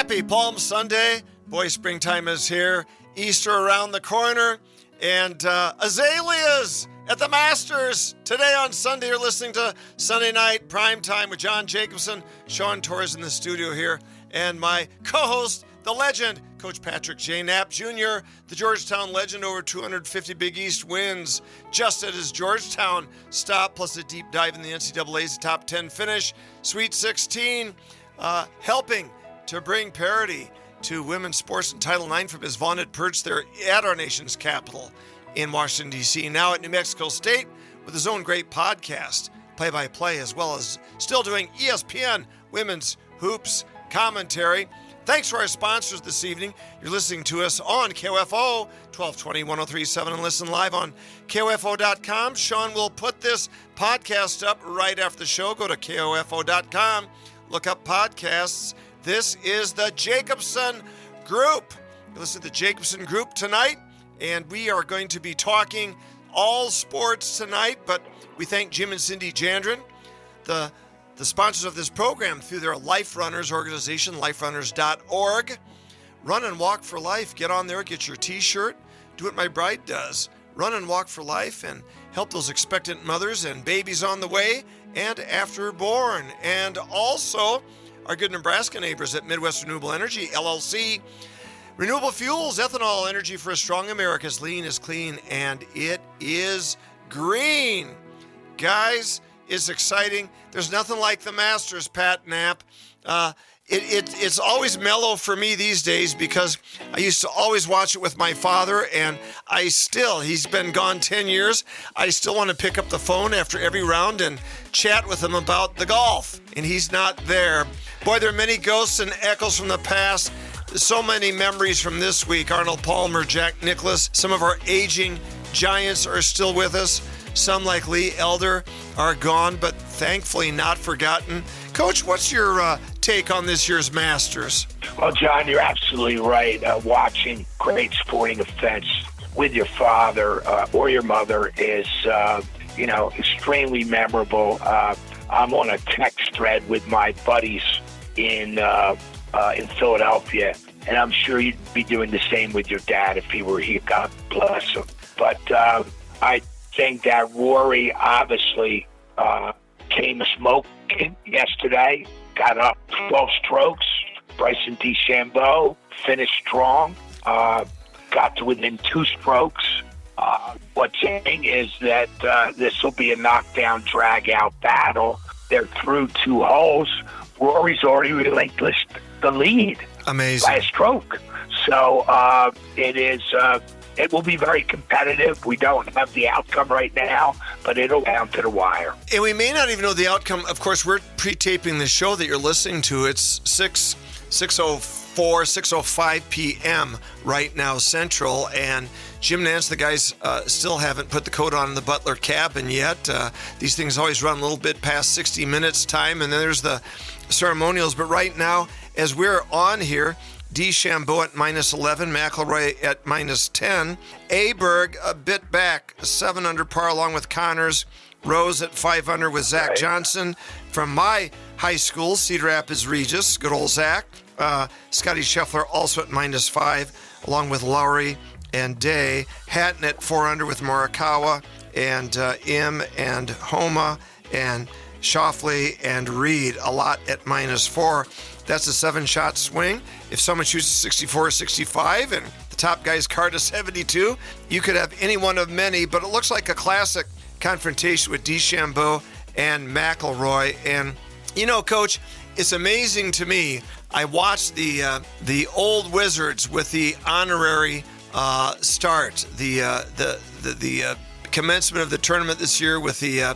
Happy Palm Sunday. Boy, springtime is here. Easter around the corner. And azaleas at the Masters. Today on Sunday, you're listening to Sunday Night Prime Time with John Jacobson. Sean Torres in the studio here. And my co-host, the legend, Coach Patrick J. Knapp Jr., the Georgetown legend, over 250 Big East wins just at his Georgetown stop, plus a deep dive in the NCAA's top 10 finish. Sweet 16, helping to bring parity to women's sports in Title IX from his vaunted perch there at our nation's capital in Washington, D.C. Now at New Mexico State with his own great podcast, play-by-play, as well as still doing ESPN women's hoops commentary. Thanks to our sponsors this evening. You're listening to us on KOFO 1220 1037 and listen live on KOFO.com. Sean will put this podcast up right after the show. Go to KOFO.com, look up podcasts. This is the Jacobson Group. You listen to the Jacobson Group tonight, and we are going to be talking all sports tonight, but we thank Jim and Cindy Jandrin, the sponsors of this program, through their Life Runners organization, liferunners.org. Run and Walk for Life. Get on there, get your t-shirt. Do what my bride does. Run and Walk for Life and help those expectant mothers and babies on the way and after born. And also our good Nebraska neighbors at Midwest Renewable Energy, LLC. Renewable fuels, ethanol, energy for a strong America. Is lean, is clean, and it is green. Guys, it's exciting. There's nothing like the Masters, Pat Knapp. It's always mellow for me these days because I used to always watch it with my father, and he's been gone 10 years. I still want to pick up the phone after every round and chat with him about the golf, and he's not there. Boy, there are many ghosts and echoes from the past. So many memories from this week. Arnold Palmer, Jack Nicklaus, some of our aging giants are still with us. Some, like Lee Elder, are gone, but thankfully not forgotten. Coach, what's your take on this year's Masters? Well, John, you're absolutely right. Watching great sporting events with your father or your mother is, extremely memorable. I'm on a text thread with my buddies in Philadelphia, and I'm sure you'd be doing the same with your dad if he were here. God bless him. But I think that Rory obviously came smoking yesterday, got up 12 strokes. Bryson DeChambeau finished strong, got to within 2 strokes. What's saying is that this will be a knockdown, drag-out battle. They're through 2 holes. Rory's already relinquished the lead. Amazing. By a stroke. So it will be very competitive. We don't have the outcome right now, but it'll down to the wire. And we may not even know the outcome. Of course, we're pre-taping the show that you're listening to. It's 6:05 p.m. right now Central, and Jim Nance, the guys still haven't put the coat on in the Butler cabin yet. These things always run a little bit past 60 minutes time, and then there's the ceremonials. But right now, as we're on here, DeChambeau at -11, McIlroy at -10, Aberg a bit back, 7 under par along with Connors, Rose at 5 under with Zach Johnson from my high school, Cedar Rapids Regis, good old Zach. Scotty Scheffler also at -5 along with Lowry and Day. Hatton at 4 under with Morikawa and Im and Homa and Schauffele and Reed, a lot at -4. That's a 7-shot swing. If someone shoots a 64 or 65 and the top guy's card is 72, you could have any one of many, but it looks like a classic confrontation with DeChambeau and McIlroy. And, Coach, it's amazing to me. I watched the old Wizards with the honorary start, the commencement of the tournament this year with the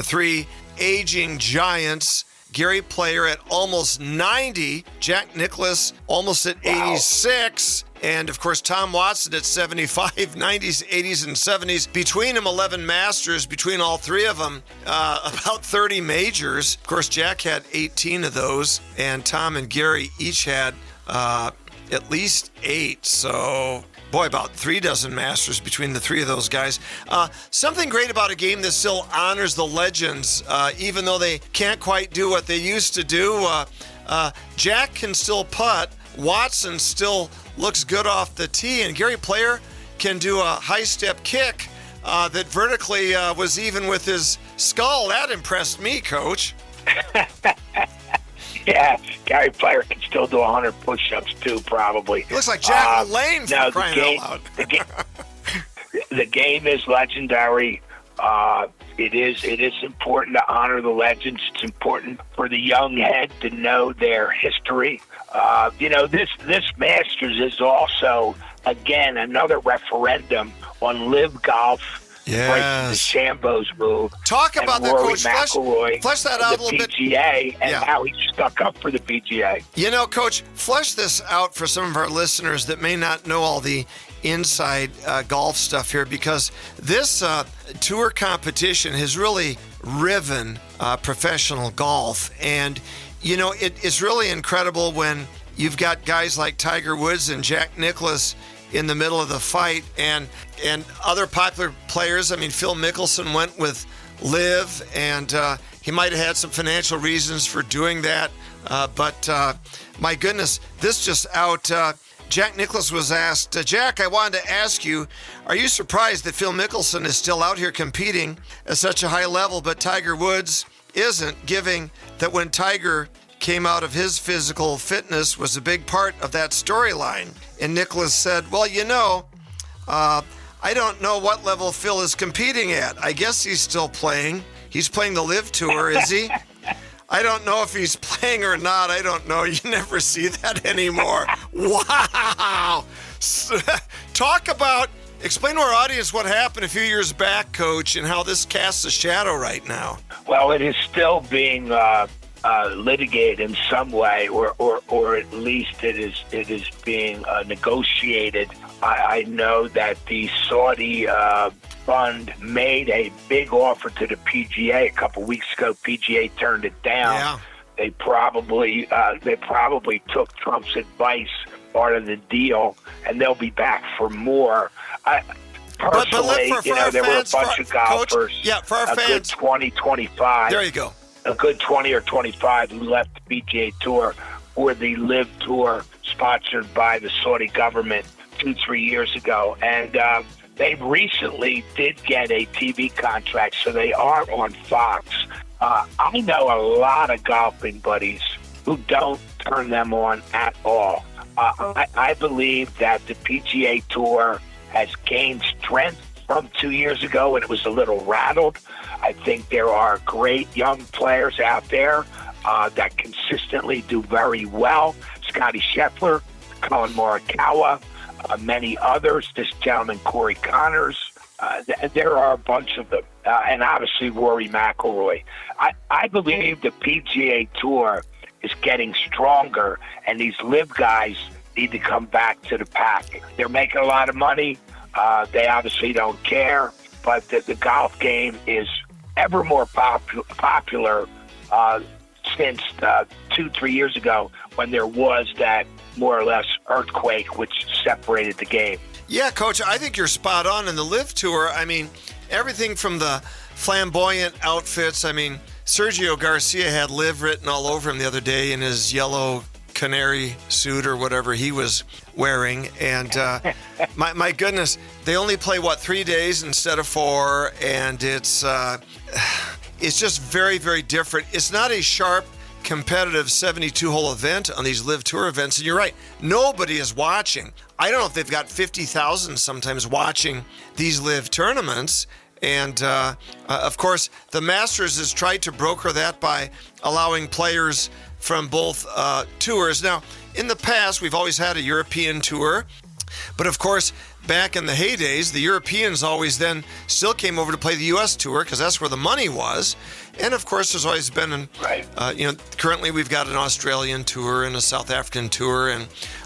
3 aging giants. Gary Player at almost 90, Jack Nicklaus almost at 86, and of course Tom Watson at 75, 90s, 80s, and 70s. Between them, 11 Masters, between all 3 of them, about 30 majors. Of course, Jack had 18 of those, and Tom and Gary each had at least 8, so boy, about 3 dozen Masters between the 3 of those guys. Something great about a game that still honors the legends, even though they can't quite do what they used to do. Jack can still putt. Watson still looks good off the tee, and Gary Player can do a high step kick that vertically was even with his skull. That impressed me, Coach. Yeah, Gary Player can still do 100 push-ups too, probably. Looks like Jack LaLanne for crying out loud. The game is legendary. It is important to honor the legends. It's important for the young head to know their history. This Masters is also, again, another referendum on Live Golf. Yes. The Shambo's move. Talk about that, Rory Coach. Flesh that out a little bit. PGA, and how he stuck up for the PGA. Coach, flesh this out for some of our listeners that may not know all the inside golf stuff here, because this tour competition has really riven professional golf. And, it's really incredible when you've got guys like Tiger Woods and Jack Nicklaus in the middle of the fight, and other popular players. I mean, Phil Mickelson went with Liv, and he might have had some financial reasons for doing that. But my goodness, this just out. Jack Nicklaus was asked, Jack, I wanted to ask you, are you surprised that Phil Mickelson is still out here competing at such a high level, but Tiger Woods isn't, given that when Tiger came out of his physical fitness was a big part of that storyline? And Nicklaus said, well, I don't know what level Phil is competing at. I guess he's still playing. He's playing the Live Tour, is he? I don't know if he's playing or not. I don't know. You never see that anymore. Wow. Explain to our audience what happened a few years back, Coach, and how this casts a shadow right now. Well, it is still being litigated in some way, or at least it is being negotiated. I know that the Saudi fund made a big offer to the PGA a couple weeks ago. PGA turned it down. Yeah. They probably took Trump's advice, part of the deal, and they'll be back for more. Personally, there were a bunch of golfers. Coach, for our fans, good 20, 25. There you go. A good 20 or 25 who left the PGA Tour or the Live Tour, sponsored by the Saudi government 2-3 years ago. And they recently did get a TV contract, so they are on Fox. I know a lot of golfing buddies who don't turn them on at all. I believe that the PGA Tour has gained strength from 2 years ago, and it was a little rattled. I think there are great young players out there that consistently do very well. Scotty Scheffler, Colin Morikawa, many others. This gentleman, Corey Connors. There are a bunch of them. And obviously Rory McIlroy. I believe the PGA Tour is getting stronger, and these Live guys need to come back to the pack. They're making a lot of money. They obviously don't care, but the golf game is ever more popular since 2-3 years ago, when there was that more or less earthquake which separated the game. Yeah, Coach, I think you're spot on in the Live Tour. I mean, everything from the flamboyant outfits. I mean, Sergio Garcia had Live written all over him the other day in his yellow canary suit or whatever he was wearing. And my goodness, they only play, 3 days instead of 4. And it's just very, very different. It's not a sharp, competitive 72-hole event on these Live Tour events. And you're right, nobody is watching. I don't know if they've got 50,000 sometimes watching these Live tournaments. And, of course, the Masters has tried to broker that by allowing players from both tours. Now, in the past, we've always had a European tour. But, of course, back in the heydays, the Europeans always then still came over to play the U.S. tour because that's where the money was. And, of course, there's always been, currently we've got an Australian tour and a South African tour and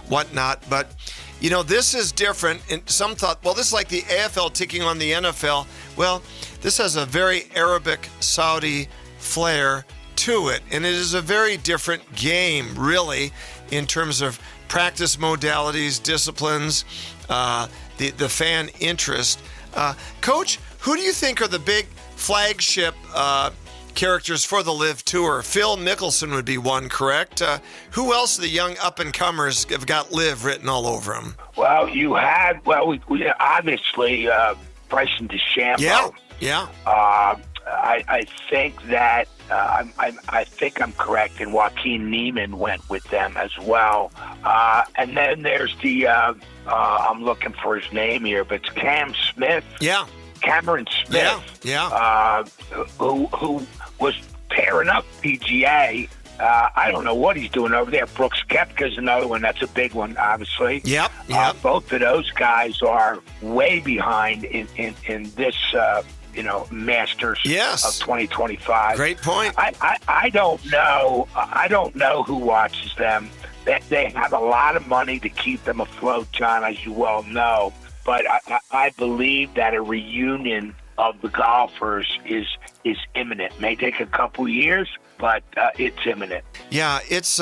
whatnot. But, this is different. And some thought, well, this is like the AFL taking on the NFL. Well, this has a very Arabic Saudi flair to it. And it is a very different game, really, in terms of practice modalities, disciplines, the fan interest. Coach, who do you think are the big flagship characters for the Live Tour. Phil Mickelson would be one, correct? Who else of the young up-and-comers have got Live written all over them? Well, we obviously Bryson DeChambeau. Yeah. I think that I think I'm correct, and Joaquin Neiman went with them as well. And then there's the I'm looking for his name here, but it's Cameron Smith. Yeah. Who was pairing up PGA. I don't know what he's doing over there. Brooks Koepka's another one. That's a big one, obviously. Yep. Both of those guys are way behind in this Masters of 2025. Great point. I don't know. I don't know who watches them. They have a lot of money to keep them afloat, John, as you well know. But I believe that a reunion of the golfers is imminent. May take a couple years, but it's imminent. Yeah, it's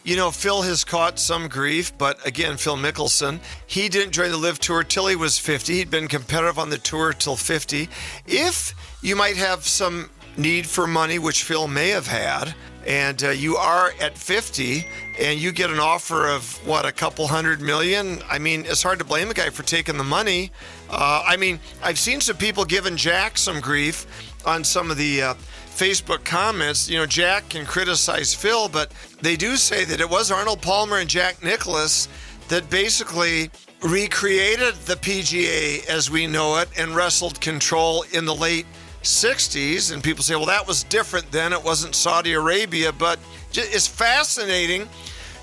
Phil has caught some grief, but again, Phil Mickelson, he didn't join the Live Tour till he was 50. He'd been competitive on the tour till 50. If you might have some need for money, which Phil may have had, and you are at 50 and you get an offer of a couple $100 million, I mean, it's hard to blame a guy for taking the money. I've seen some people giving Jack some grief on some of the Facebook comments. Jack can criticize Phil, but they do say that it was Arnold Palmer and Jack Nicklaus that basically recreated the PGA as we know it and wrestled control in the late 60s. And people say, well, that was different then. It wasn't Saudi Arabia. But it's fascinating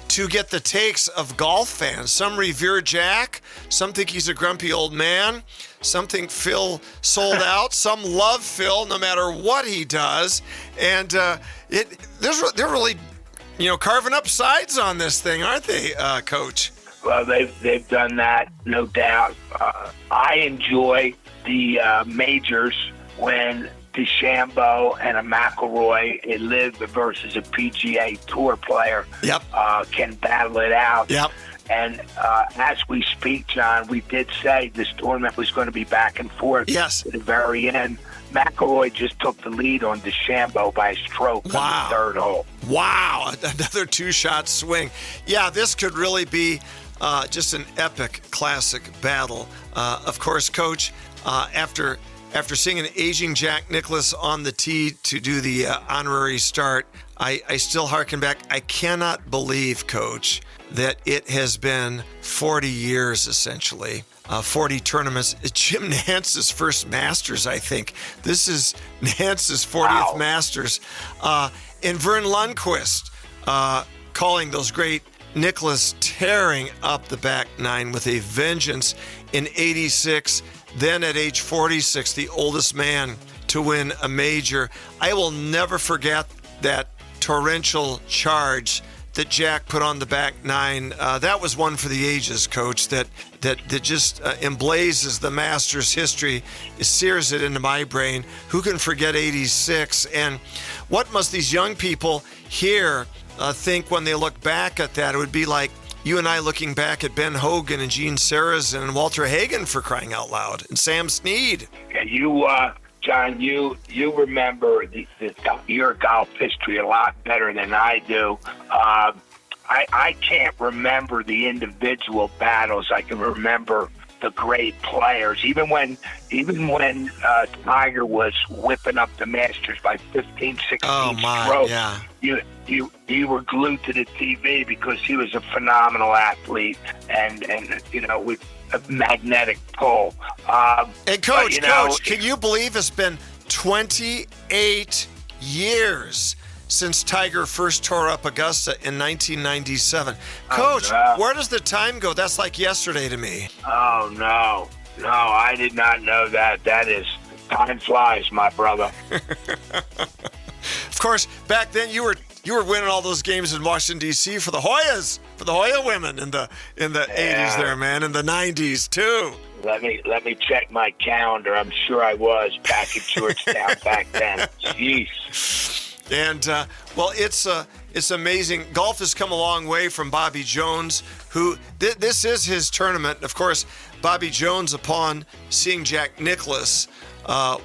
to get the takes of golf fans. Some revere Jack. Some think he's a grumpy old man. Some think Phil sold out. Some love Phil no matter what he does. And they're really, carving up sides on this thing, aren't they, Coach? Well, they've done that, no doubt. I enjoy the majors when DeChambeau and a McIlroy, a Live versus a PGA Tour player, can battle it out. Yep. And as we speak, John, we did say this tournament was going to be back and forth. Yes. At the very end, McIlroy just took the lead on DeChambeau by a stroke on the third hole. Wow. Another two-shot swing. Yeah, this could really be just an epic, classic battle. Of course, Coach, after seeing an aging Jack Nicklaus on the tee to do the honorary start, I still harken back. I cannot believe, Coach, that it has been 40 years, essentially, 40 tournaments. It's Jim Nance's first Masters, I think. This is Nance's 40th Masters. And Vern Lundquist calling those great Nicklaus tearing up the back nine with a vengeance in 86. Then at age 46, the oldest man to win a major. I will never forget that torrential charge that Jack put on the back nine. That was one for the ages, Coach, that just emblazes the Masters history. It sears it into my brain. Who can forget 86? And what must these young people here think when they look back at that? It would be like you and I looking back at Ben Hogan and Gene Sarazen and Walter Hagen, for crying out loud, and Sam Snead. Yeah, you, John, you remember your golf history a lot better than I do. I can't remember the individual battles. I can remember the great players. Even when Tiger was whipping up the Masters by 15, 16 strokes, yeah. You were glued to the TV because he was a phenomenal athlete and with a magnetic pull. And Coach, can you believe it's been 28 years since Tiger first tore up Augusta in 1997? Coach, where does the time go? That's like yesterday to me. Oh, no, I did not know that. Time flies, my brother. Of course, back then you were winning all those games in Washington D.C. for the Hoyas, for the Hoya women in the 80s there, man, in the 90s too. Let me check my calendar. I'm sure I was back in Georgetown back then. Jeez. And it's amazing. Golf has come a long way from Bobby Jones, who this is his tournament. Of course, Bobby Jones, upon seeing Jack Nicklaus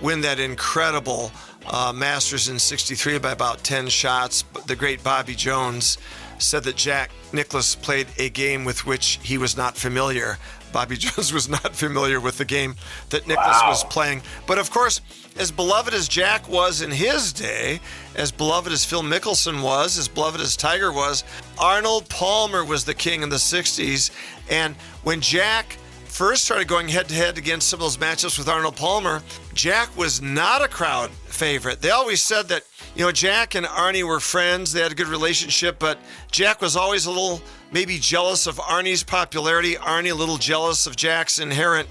win that incredible Masters in '63 by about 10 shots. But the great Bobby Jones said that Jack Nicklaus played a game with which he was not familiar. Bobby Jones was not familiar with the game that Nicklaus was playing. But of course, as beloved as Jack was in his day, as beloved as Phil Mickelson was, as beloved as Tiger was, Arnold Palmer was the king in the 60s. And when Jack first started going head-to-head against some of those matchups with Arnold Palmer, Jack was not a crowd favorite. They always said that, Jack and Arnie were friends. They had a good relationship, but Jack was always a little maybe jealous of Arnie's popularity. Arnie a little jealous of Jack's inherent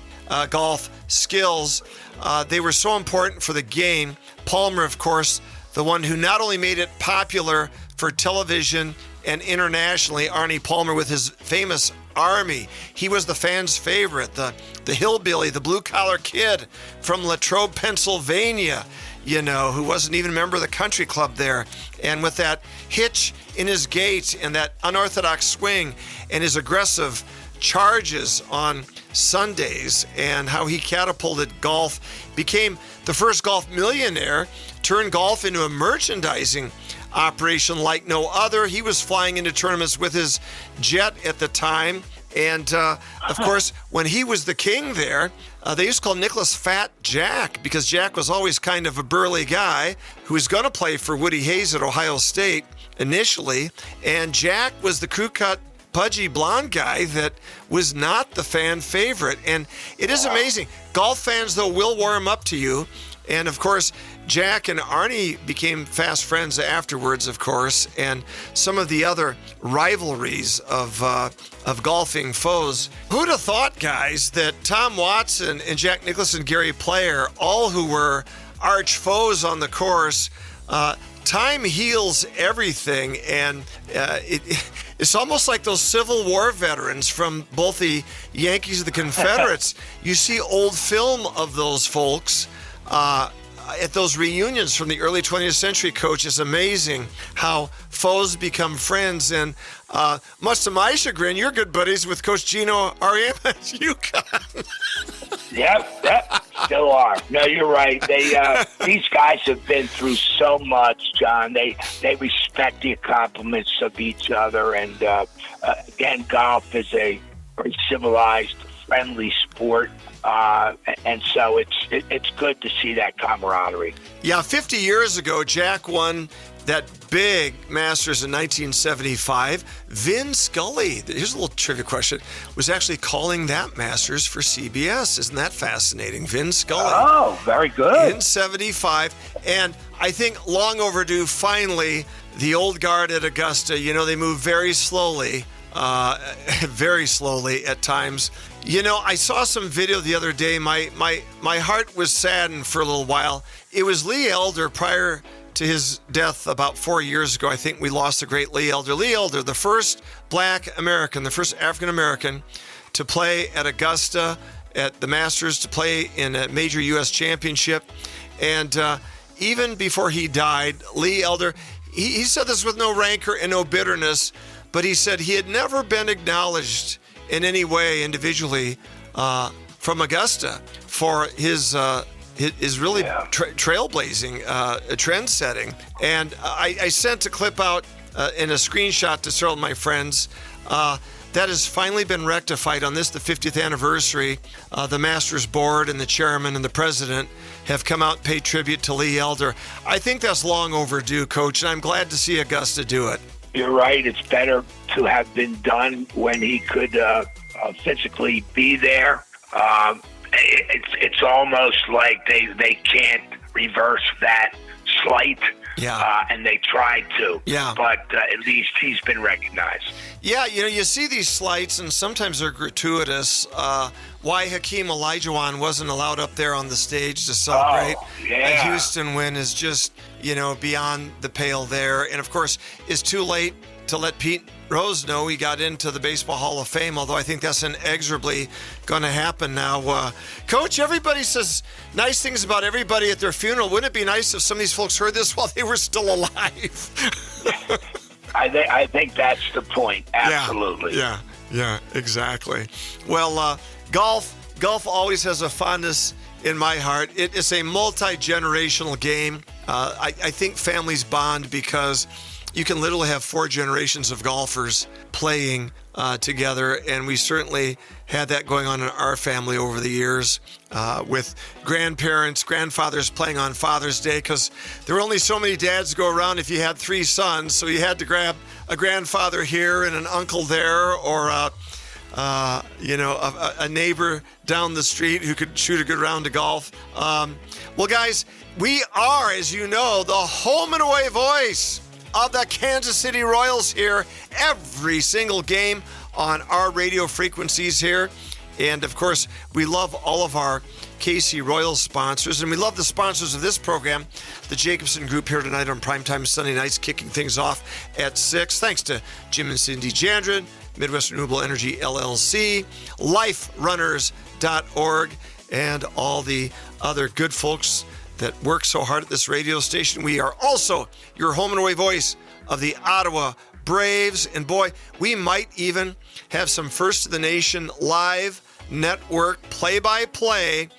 golf skills. They were so important for the game. Palmer, of course, the one who not only made it popular for television and internationally, Arnie Palmer with his famous Army. He was the fans' favorite, the hillbilly, the blue-collar kid from Latrobe, Pennsylvania, who wasn't even a member of the country club there. And with that hitch in his gait and that unorthodox swing and his aggressive charges on Sundays and how he catapulted golf, became the first golf millionaire, turned golf into a merchandising operation like no other. He was flying into tournaments with his jet at the time. And, of course, when he was the king there, they used to call Nicklaus Fat Jack because Jack was always kind of a burly guy who was going to play for Woody Hayes at Ohio State initially. And Jack was the crew-cut, pudgy blonde guy that was not the fan favorite. And it is amazing. Golf fans, though, will warm up to you. And, of course, Jack and Arnie became fast friends afterwards, of course, and some of the other rivalries of golfing foes. Who'd have thought, guys, that Tom Watson and Jack Nicklaus and Gary Player, all who were arch foes on the course, time heals everything, and it's almost like those Civil War veterans from both the Yankees and the Confederates. You see old film of those folks at those reunions from the early 20th century, Coach. It's amazing how foes become friends. And much to my chagrin, you're good buddies with Coach Gino Auriemma at UConn. Yep, still are. No, you're right. These guys have been through so much, John. They respect the accomplishments of each other. And again, golf is a very civilized, friendly sport. And so it's good to see that camaraderie. Yeah, 50 years ago, Jack won that big Masters in 1975. Vin Scully, here's a little trivia question, was actually calling that Masters for CBS. Isn't that fascinating? Vin Scully. Oh, very good. In 75. And I think long overdue, finally, the old guard at Augusta, they move very slowly at times. I saw some video the other day. My heart was saddened for a little while. It was Lee Elder prior to his death about 4 years ago. I think we lost the great Lee Elder. Lee Elder, the first Black American, the first African American to play at Augusta, at the Masters, to play in a major U.S. championship. And even before he died, Lee Elder, he said this with no rancor and no bitterness, but he said he had never been acknowledged in any way individually from Augusta for his really trailblazing, trend setting. And I sent a clip out in a screenshot to several of my friends. That has finally been rectified on this, the 50th anniversary. The Masters board and the chairman and the president have come out and paid tribute to Lee Elder. I think that's long overdue, Coach, and I'm glad to see Augusta do it. You're right. It's better to have been done when he could physically be there. It's almost like they can't reverse that slight. Yeah. And they tried to. Yeah. But at least he's been recognized. Yeah, you see these slights, and sometimes they're gratuitous. Why Hakeem Olajuwon wasn't allowed up there on the stage to celebrate a Houston win is just, beyond the pale there. And, of course, it's too late to let Pete Rose know he got into the Baseball Hall of Fame, although I think that's inexorably going to happen now. Coach, everybody says nice things about everybody at their funeral. Wouldn't it be nice if some of these folks heard this while they were still alive? I think that's the point. Absolutely. Yeah, exactly. Well, golf always has a fondness in my heart. It is a multi-generational game. I think families bond because you can literally have 4 generations of golfers playing together, and we certainly had that going on in our family over the years with grandfathers playing on Father's Day, because there were only so many dads to go around if you had 3 sons, so you had to grab a grandfather here and an uncle there, or a neighbor down the street who could shoot a good round of golf. Well, guys, we are, as you know, the home and away voice of the Kansas City Royals here every single game on our radio frequencies here. And of course, we love all of our KC Royals sponsors, and we love the sponsors of this program, the Jacobson Group here tonight on Primetime Sunday nights, kicking things off at 6. Thanks to Jim and Cindy Jandrin, Midwest Renewable Energy LLC, liferunners.org, and all the other good folks that work so hard at this radio station. We are also your home and away voice of the Ottawa Braves. And boy, we might even have some First to the Nation live network play-by-play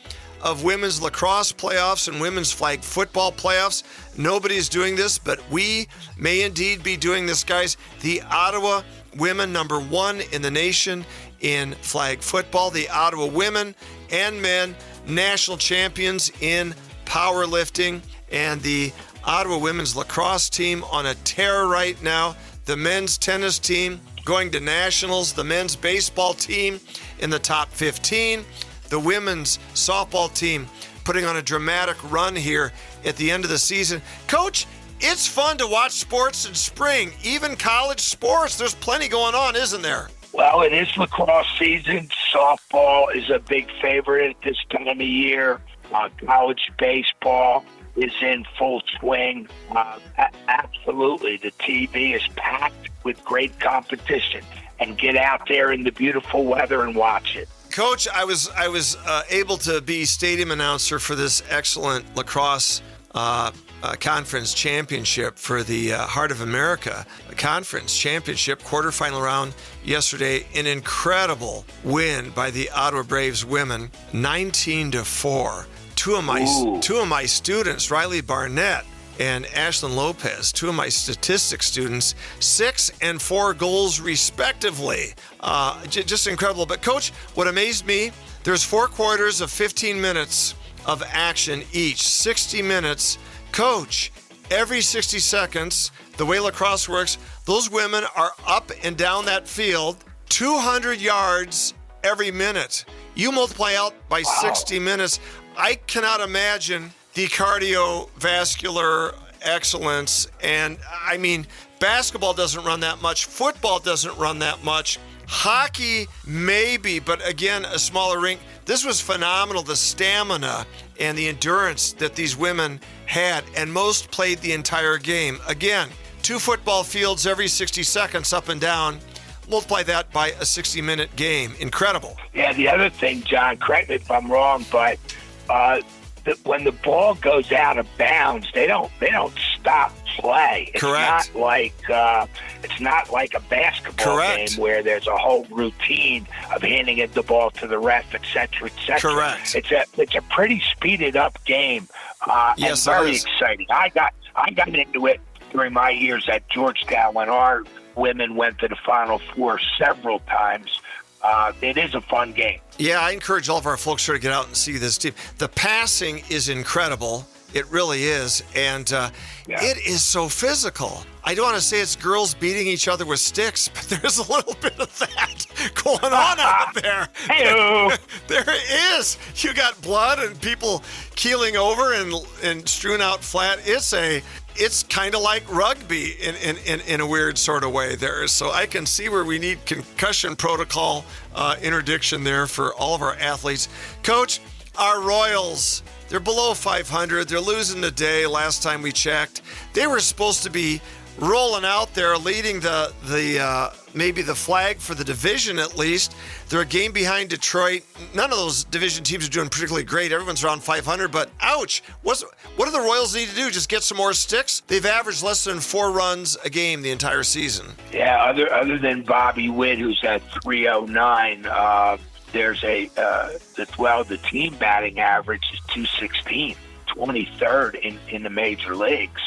of women's lacrosse playoffs and women's flag football playoffs. Nobody's doing this, but we may indeed be doing this, guys. The Ottawa women, number 1 in the nation in flag football. The Ottawa women and men, national champions in powerlifting, and the Ottawa women's lacrosse team on a tear right now. The men's tennis team going to nationals. The men's baseball team in the top 15. The women's softball team putting on a dramatic run here at the end of the season. Coach, it's fun to watch sports in spring, even college sports. There's plenty going on, isn't there? Well, it is lacrosse season. Softball is a big favorite at this time of year. College baseball is in full swing. Absolutely. The TV is packed with great competition. And get out there in the beautiful weather and watch it. Coach, I was able to be stadium announcer for this excellent lacrosse conference championship for the Heart of America Conference Championship quarterfinal round yesterday. An incredible win by the Ottawa Braves women, 19-4. Two of my students, Riley Barnett and Ashlyn Lopez, 2 of my statistics students, 6 and 4 goals respectively. Just incredible. But Coach, what amazed me, there's 4 quarters of 15 minutes of action each, 60 minutes. Coach, every 60 seconds, the way lacrosse works, those women are up and down that field 200 yards every minute. You multiply out by 60 minutes. I cannot imagine the cardiovascular excellence. And I mean, basketball doesn't run that much. Football doesn't run that much. Hockey, maybe, but again, a smaller rink. This was phenomenal, the stamina and the endurance that these women had, and most played the entire game. Again, 2 football fields every 60 seconds up and down. Multiply that by a 60-minute game. Incredible. Yeah, the other thing, John, correct me if I'm wrong, but when the ball goes out of bounds, they don't stop play. It's Correct. It's not like a basketball game where there's a whole routine of handing the ball to the ref, et cetera, et cetera. Correct. It's a pretty speeded up game. Yes, and very exciting. I got into it during my years at Georgetown when our women went to the Final Four several times. It is a fun game. Yeah, I encourage all of our folks here to get out and see this team. The passing is incredible. It really is. And it is so physical. I don't want to say it's girls beating each other with sticks, but there's a little bit of that going on out there. Hey-o. There is. You got blood and people keeling over and strewn out flat. It's kind of like rugby in a weird sort of way there. So I can see where we need concussion protocol interdiction there for all of our athletes. Coach, our Royals, they're below 500. They're losing today. Last time we checked, they were supposed to be rolling out there, leading the maybe the flag for the division at least. They're a game behind Detroit. None of those division teams are doing particularly great. Everyone's around 500, but ouch. What do the Royals need to do? Just get some more sticks? They've averaged less than 4 runs a game the entire season. Yeah, other than Bobby Witt, who's at 309, there's the team batting average is 216. 23rd in the major leagues.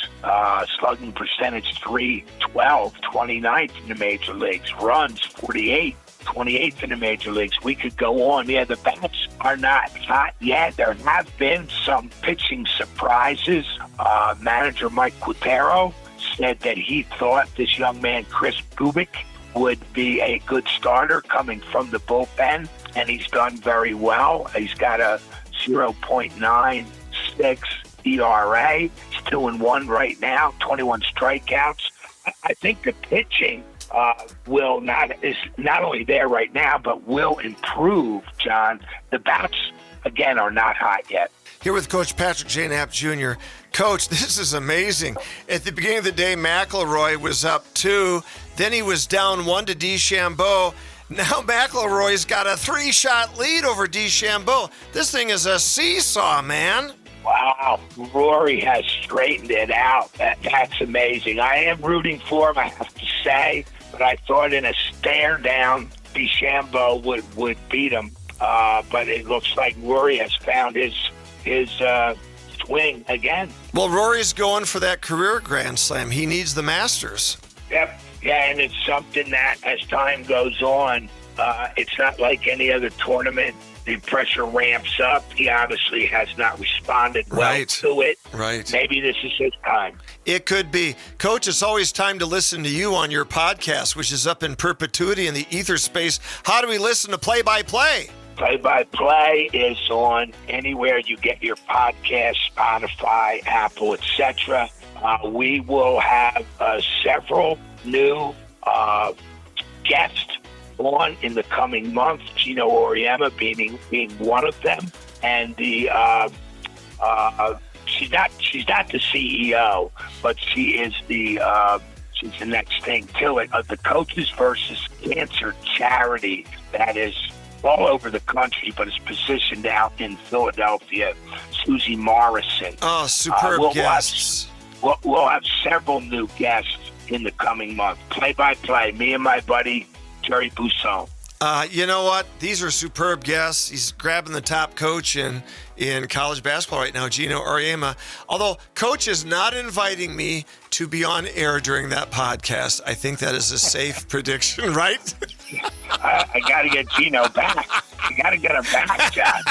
Slugging percentage 312, 29th in the major leagues. Runs 48, 28th in the major leagues. We could go on. Yeah, the bats are not hot yet. There have been some pitching surprises. Manager Mike Quintero said that he thought this young man, Chris Kubik, would be a good starter coming from the bullpen, and he's done very well. He's got a 0.96 ERA. He's 2-1 right now, 21 strikeouts. I think the pitching is not only there right now, but will improve, John. The bats, again, are not hot yet. Here with Coach Patrick J. Knapp Jr. Coach, this is amazing. At the beginning of the day, McElroy was up 2. Then he was down 1 to DeChambeau. Now McElroy's got a 3-shot lead over DeChambeau. This thing is a seesaw, man. Wow, Rory has straightened it out. That's amazing. I am rooting for him, I have to say, but I thought in a stare down, DeChambeau would beat him. But it looks like Rory has found his swing again. Well, Rory's going for that career Grand Slam. He needs the Masters. Yep. Yeah, and it's something that as time goes on, it's not like any other tournament. The pressure ramps up. He obviously has not responded well to it. Right. Maybe this is his time. It could be. Coach, it's always time to listen to you on your podcast, which is up in perpetuity in the ether space. How do we listen to Play-by-Play? Play-by-Play is on anywhere you get your podcast, Spotify, Apple, etc. We will have several new guests on in the coming months. Gino Auriemma being one of them, and the she's not the CEO, but she's the next thing to it. The Coaches versus Cancer charity that is all over the country, but is positioned out in Philadelphia. Susie Morrison. Oh, superb guests. We'll have several new guests in the coming month. Play-by-play, me and my buddy Jerry Busson. You know what? These are superb guests. He's grabbing the top coach in college basketball right now, Gino Auriemma. Although Coach is not inviting me to be on air during that podcast. I think that is a safe prediction, right? I got to get Gino back. You got to get her back, John.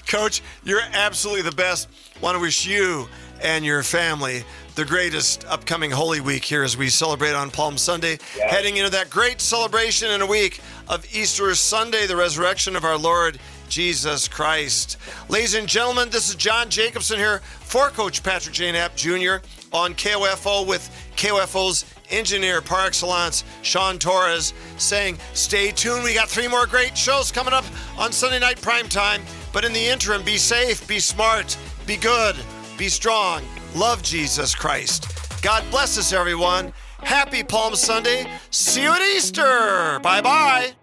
Coach, you're absolutely the best. Want to wish you and your family the greatest upcoming Holy Week here as we celebrate on Palm Sunday, heading into that great celebration in a week of Easter Sunday, the resurrection of our Lord Jesus Christ. Ladies and gentlemen, this is John Jacobson here for Coach Patrick J. Knapp Jr. on KOFO with KOFO's engineer par excellence, Sean Torres, saying stay tuned. We got 3 more great shows coming up on Sunday night primetime. But in the interim, be safe, be smart, be good, be strong. Love Jesus Christ. God bless us, everyone. Happy Palm Sunday. See you at Easter. Bye-bye.